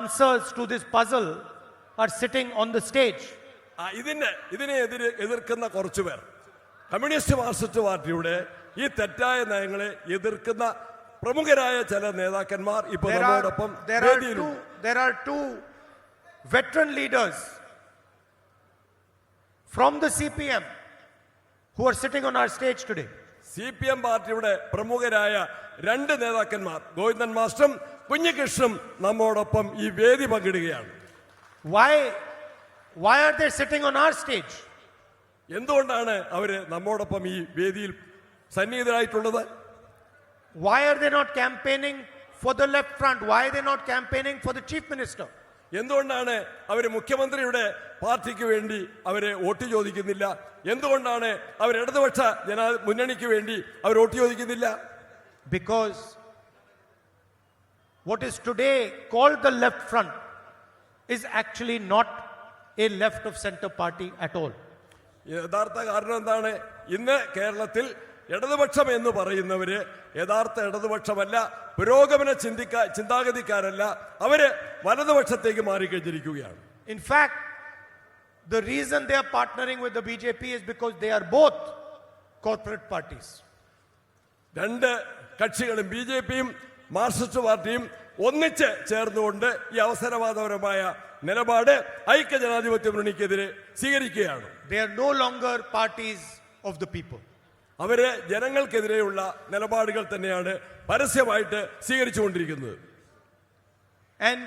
answers to this puzzle are sitting on the stage. ഇതിനെ എതിർക്കുന്ന കുറച്ചുപേർ കമ്മ്യൂണിസ്റ്റ് മാർക്സിസ്റ്റ് പാർട്ടിയുടെ ഈ തെറ്റായ നയങ്ങളെ എതിർക്കുന്ന പ്രമുഖരായ ചില നേതാക്കന്മാർ ഇപ്പോൾ നമ്മോടൊപ്പം there are two veteran leaders from the CPM who are sitting on our stage today. CPM പാർട്ടിയുടെ പ്രമുഖരായ രണ്ട് നേതാക്കന്മാർ ഗോവിന്ദൻ മാസ്റ്ററും കുഞ്ഞികൃഷ്ണനും നമ്മോടൊപ്പം ഈ വേദി പങ്കിടുകയാണ്. Why are they sitting on our stage? എന്തുകൊണ്ടാണ് അവർ നമ്മോടൊപ്പം ഈ വേദിയിൽ സന്നിഹിതരായിട്ടുള്ളത്? Why are they not campaigning for the left front? Why are they not campaigning for the chief minister? എന്തുകൊണ്ടാണ് അവർ മുഖ്യമന്ത്രിയുടെ പാർട്ടിക്ക് വേണ്ടി അവരെ വോട്ട് ചോദിക്കുന്നില്ല? എന്തുകൊണ്ടാണ് അവർ ഇടതുപക്ഷ മുന്നണിക്ക് വേണ്ടി അവർ വോട്ട് ചോദിക്കുന്നില്ല? Because what is today called the left front is actually not a left of center party at all. യഥാർത്ഥ കാരണം എന്താണ്? ഇന്ന് കേരളത്തിൽ ഇടതുപക്ഷം എന്ന് പറയുന്നവര് യഥാർത്ഥ ഇടതുപക്ഷമല്ല, പുരോഗമന ചിന്താഗതിക്കാരല്ല, അവര് വലതുപക്ഷത്തേക്ക് മാറിക്കഴിഞ്ഞിരിക്കുകയാണ്. In fact, the reason they are partnering with the BJP is because they are both corporate parties. രണ്ട് കക്ഷികളും BJPയും മാർക്സിസ്റ്റ് പാർട്ടിയും ഒന്നിച്ച് ചേർന്നുകൊണ്ട് ഈ അവസരവാദപരമായ നിലപാട് ഐക്യജനാധിപത്യ മുന്നണിക്കെതിരെ സ്വീകരിക്കുകയാണ്. They are no longer parties of the people. അവര് ജനങ്ങൾക്കെതിരെയുള്ള നിലപാടുകൾ തന്നെയാണ് പരസ്യമായിട്ട് സ്വീകരിച്ചുകൊണ്ടിരിക്കുന്നത്. And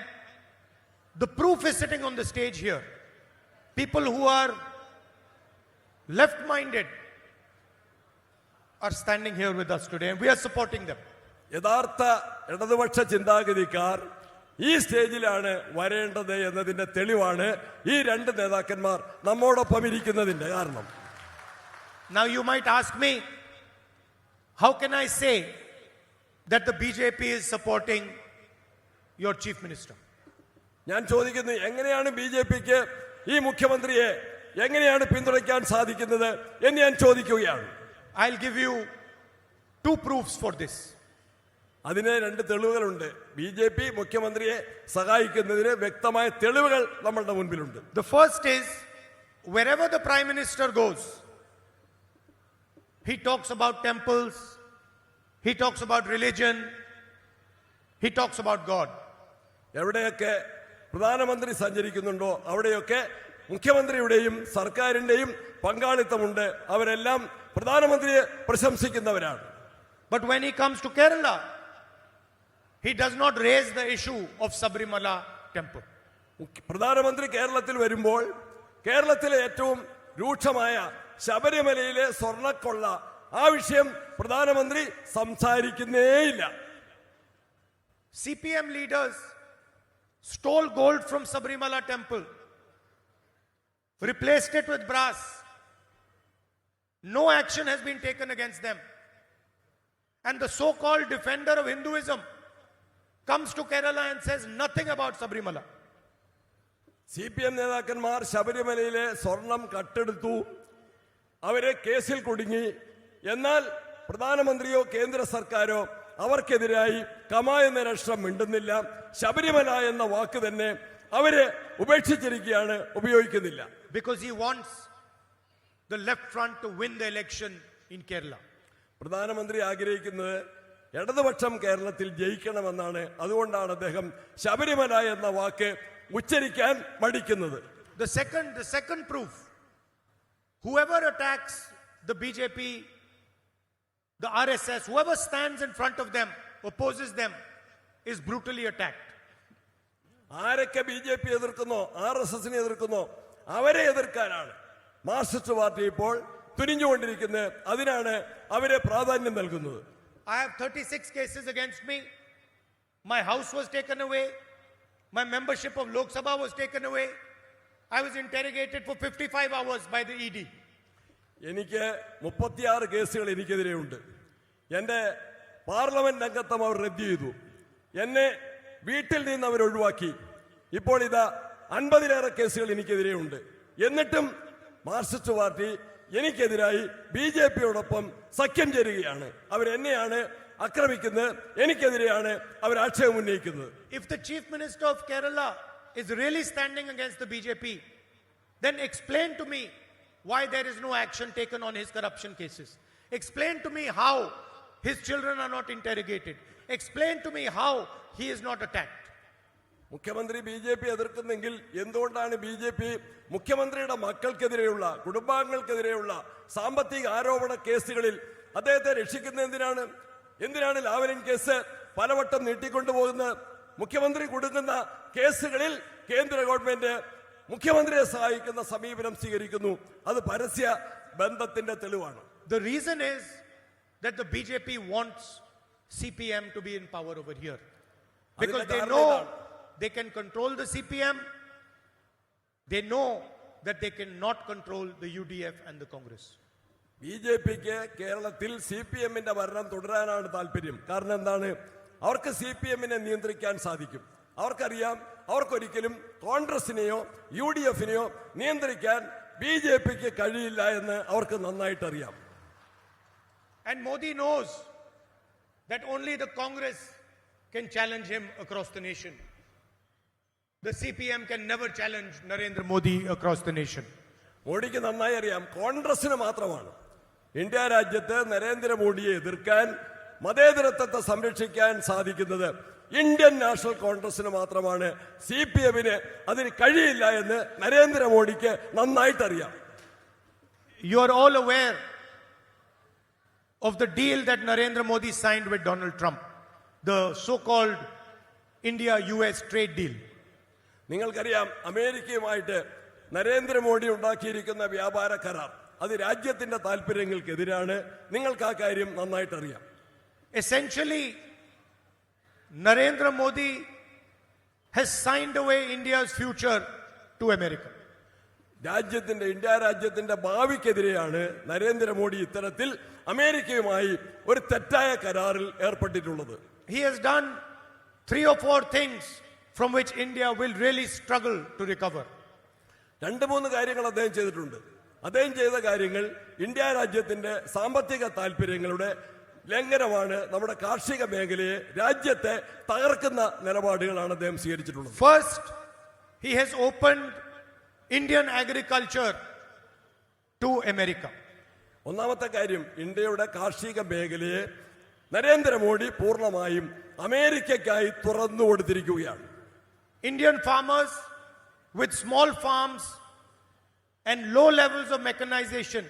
the proof is sitting on the stage here. People who are left-minded are standing here with us today and we are supporting them. യഥാർത്ഥ ഇടതുപക്ഷ ചിന്താഗതിക്കാർ ഈ സ്റ്റേജിലാണ് വരേണ്ടത് എന്നതിന്റെ തെളിവാണ് ഈ രണ്ട് നേതാക്കന്മാർ നമ്മോടൊപ്പം ഇരിക്കുന്നതിന്റെ കാരണം. Now you might ask me, how can I say that the BJP is supporting your chief minister? ഞാൻ ചോദിക്കുന്നു, എങ്ങനെയാണ് BJPക്ക് ഈ മുഖ്യമന്ത്രിയെ എങ്ങനെയാണ് പിന്തുണയ്ക്കാൻ സാധിക്കുന്നത് എന്ന് ഞാൻ ചോദിക്കുകയാണ്. I'll give you two proofs for this. അതിന് രണ്ട് തെളിവുകളുണ്ട്. BJP മുഖ്യമന്ത്രിയെ സഹായിക്കുന്നതിന് വ്യക്തമായ തെളിവുകൾ നമ്മളുടെ മുൻപിലുണ്ട്. The first is, wherever the prime minister goes, he talks about temples, he talks about religion, he talks about God. എവിടെയൊക്കെ പ്രധാനമന്ത്രി സഞ്ചരിക്കുന്നുണ്ടോ അവിടെയൊക്കെ മുഖ്യമന്ത്രിയുടെയും സർക്കാരിന്റെയും പങ്കാളിത്തമുണ്ട്. അവരെല്ലാം പ്രധാനമന്ത്രിയെ പ്രശംസിക്കുന്നവരാണ്. But when he comes to Kerala, he does not raise the issue of Sabrimala temple. പ്രധാനമന്ത്രി കേരളത്തിൽ വരുമ്പോൾ കേരളത്തിലെ ഏറ്റവും രൂക്ഷമായ ശബരിമലയിലെ സ്വർണ്ണക്കൊള്ള ആ വിഷയം പ്രധാനമന്ത്രി സംസാരിക്കുന്നേയില്ല. CPM leaders stole gold from Sabrimala temple, replaced it with brass. No action has been taken against them. And the so-called defender of Hinduism comes to Kerala and says nothing about Sabrimala. CPM നേതാക്കന്മാർ ശബരിമലയിലെ സ്വർണം കട്ടെടുത്തു, അവരെ കേസിൽ കുടുങ്ങി. എന്നാൽ പ്രധാനമന്ത്രിയോ കേന്ദ്ര സർക്കാരോ അവർക്കെതിരായി കമ എന്ന രാഷ്ട്രം മിണ്ടുന്നില്ല. ശബരിമല എന്ന വാക്ക് തന്നെ അവര് ഉപേക്ഷിച്ചിരിക്കുകയാണ്, ഉപയോഗിക്കുന്നില്ല. Because he wants the left front to win the election in Kerala. പ്രധാനമന്ത്രി ആഗ്രഹിക്കുന്നത് ഇടതുപക്ഷം കേരളത്തിൽ ജയിക്കണമെന്നാണ്. അതുകൊണ്ടാണ് അദ്ദേഹം ശബരിമല എന്ന വാക്ക് ഉച്ചരിക്കാൻ മടിക്കുന്നത്. The second proof, whoever attacks the BJP, the RSS, whoever stands in front of them, opposes them, is brutally attacked. ആരൊക്കെ BJP എതിർക്കുന്നോ RSSനെ എതിർക്കുന്നോ അവരെ എതിർക്കാനാണ് Marxist party ഇപ്പോൾ തുനിഞ്ഞുകൊണ്ടിരിക്കുന്നത്. അതിനാണ് അവരെ പ്രാധാന്യം നൽകുന്നത്. I have 36 cases against me. My house was taken away. My membership of Lok Sabha was taken away. I was interrogated for 55 hours by the ED. എനിക്ക് 36 കേസുകൾ എനിക്കെതിരെയുണ്ട്. എൻ്റെ പാർലമെന്റ് അംഗത്വം അവർ റദ്ദ് ചെയ്തു. എന്നെ വീട്ടിൽ നിന്ന് അവർ ഒഴിവാക്കി. ഇപ്പോൾ ഇതാ 50-ലേറെ കേസുകൾ എനിക്കെതിരെയുണ്ട്. എന്നിട്ടും മാർക്സിസ്റ്റ് പാർട്ടി എനിക്കെതിരായി BJPയോടൊപ്പം സഖ്യം ചേരുകയാണ്. അവരെന്നെയാണ് ആക്രമിക്കുന്നത്, എനിക്കെതിരെയാണ് അവർ ആക്ഷേപം ഉന്നയിക്കുന്നത്. If the Chief Minister of Kerala is really standing against the BJP, then explain to me why there is no action taken on his corruption cases. Explain to me how his children are not interrogated. Explain to me how he is not attacked. മുഖ്യമന്ത്രി BJP. എതിർക്കുന്നെങ്കിൽ എന്തുകൊണ്ടാണ് BJP. മുഖ്യമന്ത്രിയുടെ മക്കൾക്കെതിരെയുള്ള, കുടുംബാംഗങ്ങൾക്കെതിരെയുള്ള സാമ്പത്തിക ആരോപണ കേസുകളിൽ അദ്ദേഹത്തെ രക്ഷിക്കുന്നത്? എന്തിനാണ് Lavalin case പലവട്ടം നീട്ടിക്കൊണ്ടുപോകുന്നത്? മുഖ്യമന്ത്രി കൊടുക്കുന്ന കേസുകളിൽ കേന്ദ്ര ഗവൺമെന്റ് മുഖ്യമന്ത്രിയെ സഹായിക്കുന്ന സമീപനം സ്വീകരിക്കുന്നു. അത് പരസ്യ ബന്ധത്തിന്റെ തെളിവാണ്. The reason is that the BJP wants CPM to be in power over here. Because they know they can control the CPM. They know that they cannot control the UDF and the Congress. ബി.ജെ.പിക്ക് കേരളത്തിൽ CPM-ന്റെ ഭരണം തുടരാനാണ് താല്പര്യം. കാരണം എന്താണ്? അവർക്ക് CPM-നെ നിയന്ത്രിക്കാൻ സാധിക്കും. അവർക്കറിയാം, അവർക്കൊരിക്കലും കോൺഗ്രസിനെയോ UDF-നെയോ നിയന്ത്രിക്കാൻ ബി.ജെ.പിക്ക് കഴിയില്ല എന്ന് അവർക്ക് നന്നായിട്ട് അറിയാം. And Modi knows that only the Congress can challenge him across the nation. The CPM can never challenge Narendra Modi across the nation. മോഡിക്ക് നന്നായി അറിയാം, കോൺഗ്രസിന് മാത്രമാണ് ഇന്ത്യ രാജ്യത്ത് നരേന്ദ്രമോദിയെ എതിർക്കാൻ, മതേതരത്വത്തെ സംരക്ഷിക്കാൻ സാധിക്കുന്നത്. ഇന്ത്യൻ നാഷണൽ കോൺഗ്രസിന് മാത്രമാണ്. CPM-ന് അതിന് കഴിയില്ല എന്ന് നരേന്ദ്രമോദിക്ക് നന്നായിട്ടറിയാം. You are all aware of the deal that Narendra Modi signed with Donald Trump, the so-called India-US trade deal. നിങ്ങൾക്കറിയാം, അമേരിക്കയുമായിട്ട് നരേന്ദ്രമോദി ഉണ്ടാക്കിയിരിക്കുന്ന വ്യാപാര കരാർ അത് രാജ്യത്തിന്റെ താല്പര്യങ്ങൾക്കെതിരാണ്. നിങ്ങൾക്ക് ആ കാര്യം നന്നായിട്ടറിയാം. Essentially, Narendra Modi has signed away India's future to America. India രാജ്യത്തിന്റെ ഭാവിക്കെതിരെയാണ് നരേന്ദ്രമോദി ഇത്തരത്തിൽ അമേരിക്കയുമായി ഒരു തെറ്റായ കരാറിൽ ഏർപ്പെട്ടിട്ടുള്ളത്. He has done 3 or 4 things from which India will really struggle to recover. 2-3 കാര്യങ്ങൾ അദ്ദേഹം ചെയ്തിട്ടുണ്ട്. അദ്ദേഹം ചെയ്ത കാര്യങ്ങൾ ഇന്ത്യ രാജ്യത്തിന്റെ സാമ്പത്തിക താല്പര്യങ്ങളുടെ ലംഘനമാണ്. നമ്മുടെ കാർഷിക മേഖലയെ, രാജ്യത്തെ തകർക്കുന്ന നിലപാടുകളാണ് അദ്ദേഹം സ്വീകരിച്ചിട്ടുള്ളത്. First, he has opened Indian agriculture to America. ഒന്നാമത്തെ കാര്യം, ഇന്ത്യയുടെ കാർഷിക മേഖലയെ നരേന്ദ്രമോദി പൂർണ്ണമായും അമേരിക്കയ്ക്കായി തുറന്നു കൊടുത്തിരിക്കുകയാണ്. Indian farmers with small farms and low levels of mechanization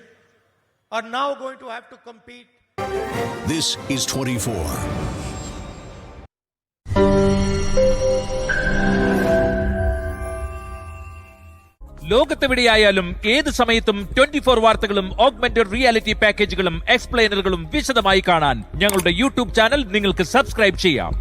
are now going to have to compete. This is 24. ലോകത്തെവിടെയായാലും ഏത് സമയത്തും 24 വാർത്തകളും ഓഗ്മെന്റഡ് റിയാലിറ്റി പാക്കേജുകളും എക്സ്പ്ലെയിനറുകളും വിശദമായി കാണാൻ ഞങ്ങളുടെ യൂട്യൂബ് ചാനൽ നിങ്ങൾക്ക് സബ്സ്ക്രൈബ് ചെയ്യാം.